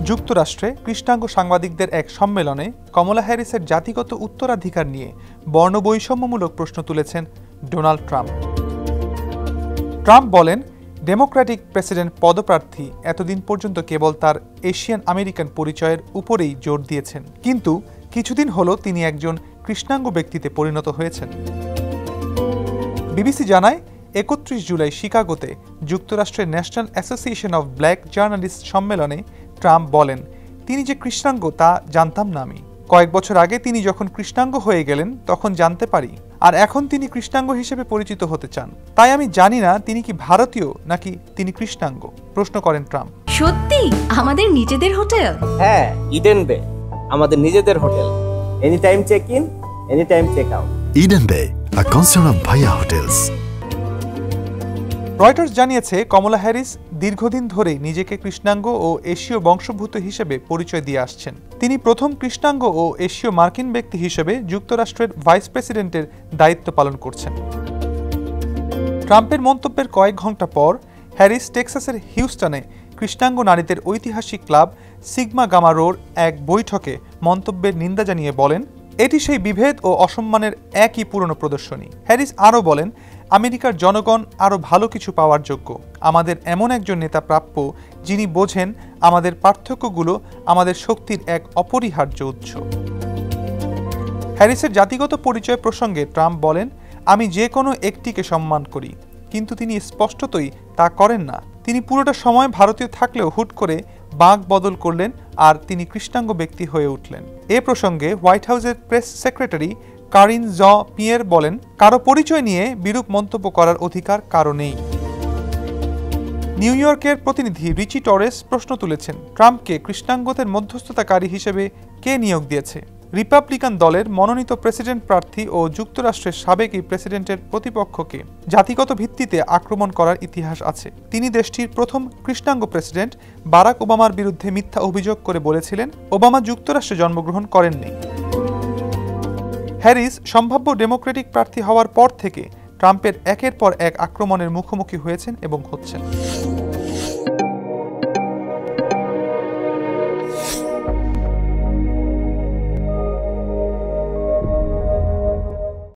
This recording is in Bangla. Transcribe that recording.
যুক্তরাষ্ট্রে কৃষ্ণাঙ্গ সাংবাদিকদের এক সম্মেলনে কমলা হ্যারিসের জাতিগত উত্তরাধিকার নিয়ে বর্ণবৈষম্যমূলক প্রশ্ন তুলেছেন ডোনাল্ড ট্রাম্প। ট্রাম্প বলেন, ডেমোক্র্যাটিক প্রেসিডেন্ট পদপ্রার্থী এতদিন পর্যন্ত কেবল তার এশিয়ান আমেরিকান পরিচয়ের উপরেই জোর দিয়েছেন, কিন্তু কিছুদিন হলো তিনি একজন কৃষ্ণাঙ্গ ব্যক্তিতে পরিণত হয়েছেন। বিবিসি জানায়, ৩১ জুলাই শিকাগোতে যুক্তরাষ্ট্রের national association of black journalist সম্মেলনে ট্রাম্প বলেন, তিনি যে কৃষ্ণাঙ্গ তা জানতাম না আমি। কয়েক বছর আগে তিনি যখন কৃষ্ণাঙ্গ হয়ে গেলেন তখন জানতে পারি, আর এখন তিনি কৃষ্ণাঙ্গ হিসেবে পরিচিত হতে চান। তাই আমি জানি না তিনি কি ভারতীয় নাকি তিনি কৃষ্ণাঙ্গ, প্রশ্ন করেন ট্রাম্প। সত্যি আমাদের নিজেদের হোটেল? হ্যাঁ, ইডেন বে আমাদের নিজেদের হোটেল। Any time check in, any time check out. Eden Bay, a concern of Bhaiya Hotels. Reuters জানিয়েছে, কমলা হ্যারিস দীর্ঘদিন ধরেই নিজেকে কৃষ্ণাঙ্গ ও এশীয় বংশোদ্ভূত হিসেবে পরিচয় দিয়ে আসছেন। তিনি প্রথম কৃষ্ণাঙ্গ ও এশীয় মার্কিন ব্যক্তি হিসেবে যুক্তরাষ্ট্রের ভাইস প্রেসিডেন্টের দায়িত্ব পালন করছেন। ট্রাম্পের মন্তব্যের কয়েক ঘণ্টা পর হ্যারিস টেক্সাসের হিউস্টনে কৃষ্ণাঙ্গ নারীদের ঐতিহাসিক ক্লাব সিগমা গামা রোর এক বৈঠকে মন্তব্যের নিন্দা জানিয়ে বলেন, এটি সেই বিভেদ ও অসম্মানের একই পুরনো প্রদর্শনী। হ্যারিস আরও বলেন, আমেরিকার জনগণ আরও ভালো কিছু পাওয়ার যোগ্য। আমাদের এমন একজন নেতা প্রাপ্য যিনি বোঝেন আমাদের পার্থক্যগুলো আমাদের শক্তির এক অপরিহার্য উৎস। হ্যারিসের জাতিগত পরিচয় প্রসঙ্গে ট্রাম্প বলেন, আমি যে কোনো একটিকে সম্মান করি, কিন্তু তিনি স্পষ্টতই তা করেন না। তিনি পুরোটা সময় ভারতীয় থাকলেও হুট করে বাঁক বদল করলেন আর তিনি কৃষ্ণাঙ্গ ব্যক্তি হয়ে উঠলেন। এ প্রসঙ্গে হোয়াইট হাউসের প্রেস সেক্রেটারি কারিন জন-পিয়ের বলেন, কারো পরিচয় নিয়ে বিরূপ মন্তব্য করার অধিকার কারো নেই। নিউ ইয়র্কের প্রতিনিধি রিচি টরেস প্রশ্ন তুলেছেন, ট্রাম্পকে কৃষ্ণাঙ্গদের মধ্যস্থতাকারী হিসেবে কে নিয়োগ দিয়েছে? রিপাবলিকান দলের মনোনীত প্রেসিডেন্ট প্রার্থী ও যুক্তরাষ্ট্রের সাবেক প্রেসিডেন্টের প্রতিপক্ষকে জাতিগত ভিত্তিতে আক্রমণ করার ইতিহাস আছে। তিনি দেশটির প্রথম কৃষ্ণাঙ্গ প্রেসিডেন্ট বারাক ওবামার বিরুদ্ধে মিথ্যা অভিযোগ করে বলেছিলেন, ওবামা যুক্তরাষ্ট্রে জন্মগ্রহণ করেননি। হ্যারিস সম্ভাব্য ডেমোক্রেটিক প্রার্থী হওয়ার পর থেকে ট্রাম্পের একের পর এক আক্রমণের মুখোমুখি হয়েছেন এবং হচ্ছেন।